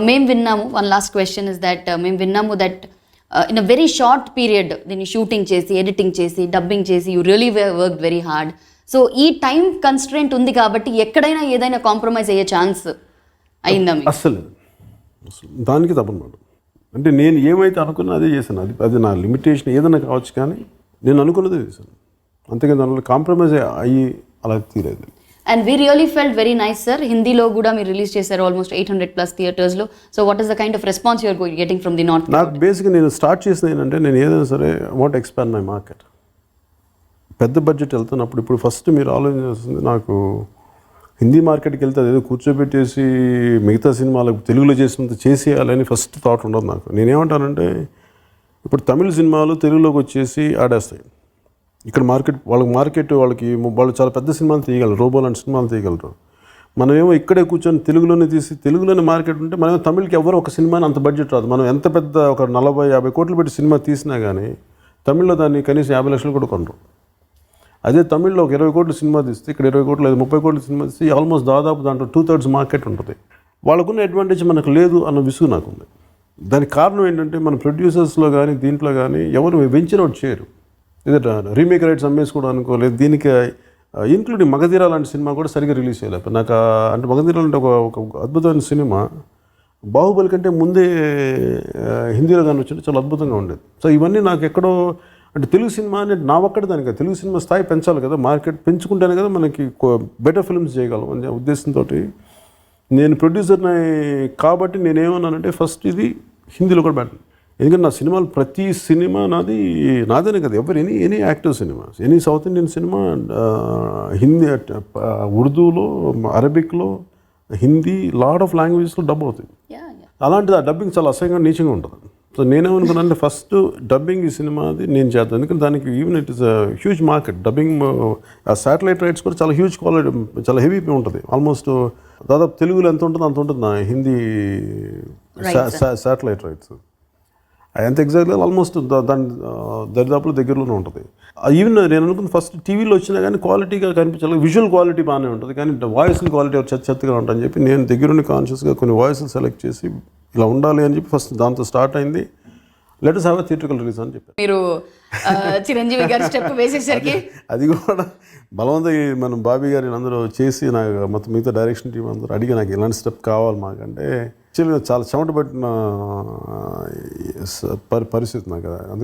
మేము విన్నాము, one last question is that మేము విన్నాము that in a very short period దీన్ని షూటింగ్ చేసి, ఎడిటింగ్ చేసి, డబ్బింగ్ చేసి, you really work very hard. So ఈ టైం కన్స్ట్రెంట్ ఉంది కాబట్టి ఎక్కడైనా ఏదైనా కాంప్రమైజ్ అయ్యే ఛాన్స్ అయిందా మీకు? అస్సలు దానికి తప్పదు మేడం. అంటే నేను ఏమైతే అనుకున్నా అదే చేశాను. అది నా లిమిటేషన్ ఏదైనా కావచ్చు, కానీ నేను అనుకున్నదే చేశాను. అంతేకాదు దానివల్ల కాంప్రమైజ్ అయ్యి అలా తీరేది. And we really felt very nice sir. హిందీలో కూడా మీరు రిలీజ్ చేశారు ఆల్మోస్ట్ 800+ థియేటర్స్లో. So what is the kind of response you are getting from the north? నాకు బేసిక్గా నేను స్టార్ట్ చేసిన ఏంటంటే, నేను ఏదైనా సరే వాంట్ ఎక్స్పాండ్ మై మార్కెట్. పెద్ద బడ్జెట్ వెళ్తున్నప్పుడు ఇప్పుడు ఫస్ట్ మీరు ఆలోచించాల్సింది, నాకు హిందీ మార్కెట్కి వెళ్తే అదేదో కూర్చోబెట్టేసి మిగతా సినిమాలకు తెలుగులో చేసినంత చేసేయాలని ఫస్ట్ థాట్ ఉండదు నాకు. నేనేమంటానంటే, ఇప్పుడు తమిళ సినిమాలు తెలుగులోకి వచ్చేసి ఆడేస్తాయి. ఇక్కడ వాళ్ళు చాలా పెద్ద సినిమాలు తీయగలరు, రోబో లాంటి సినిమాలు తీయగలరు. మనమేమో ఇక్కడే కూర్చొని తెలుగులోనే తీసి తెలుగులోనే మార్కెట్ ఉంటే, మనమేమో తమిళకి ఎవరు ఒక సినిమాని అంత బడ్జెట్ రాదు. మనం ఎంత పెద్ద ఒక 40-50 కోట్లు పెట్టి సినిమా తీసినా కానీ తమిళ్లో దాన్ని కనీసం 50 లక్షలు కూడా కొనరు. అదే తమిళ్లో ఒక 20 కోట్ల సినిమా తీస్తే ఇక్కడ 20 కోట్లు లేదా 30 కోట్ల సినిమా తీస్తే ఆల్మోస్ట్ దాదాపు దాంట్లో 2/3 మార్కెట్ ఉంటుంది. వాళ్ళకున్న అడ్వాంటేజ్ మనకు లేదు అన్న విసుగు నాకు ఉంది. దానికి కారణం ఏంటంటే, మన ప్రొడ్యూసర్స్లో కానీ దీంట్లో కానీ ఎవరు వెంచర్ అవుట్ చేయరు. ఏదైతే రీమేక్ రైట్స్ అమ్మేసుకోవడం అనుకోలేదు. దీనికి ఇంక్లూడింగ్ మగధీర లాంటి సినిమా కూడా సరిగ్గా రిలీజ్ చేయలేదు నాకు. అంటే మగధీర అంటే ఒక అద్భుతమైన సినిమా. బాహుబలి కంటే ముందే హిందీలో కానీ వచ్చింటే చాలా అద్భుతంగా ఉండేది. సో ఇవన్నీ నాకు ఎక్కడో, అంటే తెలుగు సినిమా అనేది నా ఒక్కటి దానికి కాదు, తెలుగు సినిమా స్థాయి పెంచాలి కదా, మార్కెట్ పెంచుకుంటేనే కదా మనకి బెటర్ ఫిల్మ్స్ చేయగలం అనే ఉద్దేశంతో నేను ప్రొడ్యూసర్ని కాబట్టి నేనేమన్నానంటే, ఫస్ట్ ఇది హిందీలో కూడా పెట్టాను. ఎందుకంటే నా సినిమాలు ప్రతి సినిమా నాదేనే కదా, any active cinema, any south Indian cinema Hindi, ఉర్దూలో, అరబిక్లో, హిందీ, లాట్ ఆఫ్ లాంగ్వేజెస్లో డబ్ అవుతుంది. అలాంటిది ఆ డబ్బింగ్ చాలా అసహ్యంగా నీచంగా ఉంటుంది. సో నేనేమనుకున్నానంటే, ఫస్ట్ డబ్బింగ్ ఈ సినిమాది నేను చేస్తాను. ఎందుకంటే దానికి even it is huge market. Dubbing ఆ శాటిలైట్ రైట్స్ కూడా చాలా హ్యూజ్ క్వాలిటీ, చాలా హెవీ ఉంటుంది. ఆల్మోస్ట్ దాదాపు తెలుగులో ఎంత ఉంటుందో అంత ఉంటుంది నా హిందీ శాటిలైట్ రైట్స్. ఎంత ఎగ్జాక్ట్గా ఆల్మోస్ట్ దాని దరిదాపుల దగ్గరలోనే ఉంటుంది. ఈవెన్ నేను అనుకున్న ఫస్ట్ టీవీలో వచ్చినా కానీ క్వాలిటీగా కనిపించాలి, విజువల్ క్వాలిటీ బాగానే ఉంటుంది, కానీ వాయిస్ క్వాలిటీ చెత్తగా ఉంటుందని చెప్పి నేను దగ్గరుండి కాన్షియస్గా కొన్ని వాయిస్లు సెలెక్ట్ చేసి ఇలా ఉండాలి అని చెప్పి ఫస్ట్ దాంతో స్టార్ట్ అయింది. Let us have a theatrical release అని చెప్పారు. మీరు చిరంజీవి గారి స్టెప్ వేసేసరికి అది కూడా బలవంతంగా మనం బాబీ గారిని అందరూ చేసి, నాకు మొత్తం మిగతా డైరెక్షన్ టీం అందరూ అడిగి నాకు ఇలాంటి స్టెప్ కావాలి మాకంటే, యాక్చువల్గా చాలా చెమట పట్టిన పరిస్థితి నాకు. అందుకు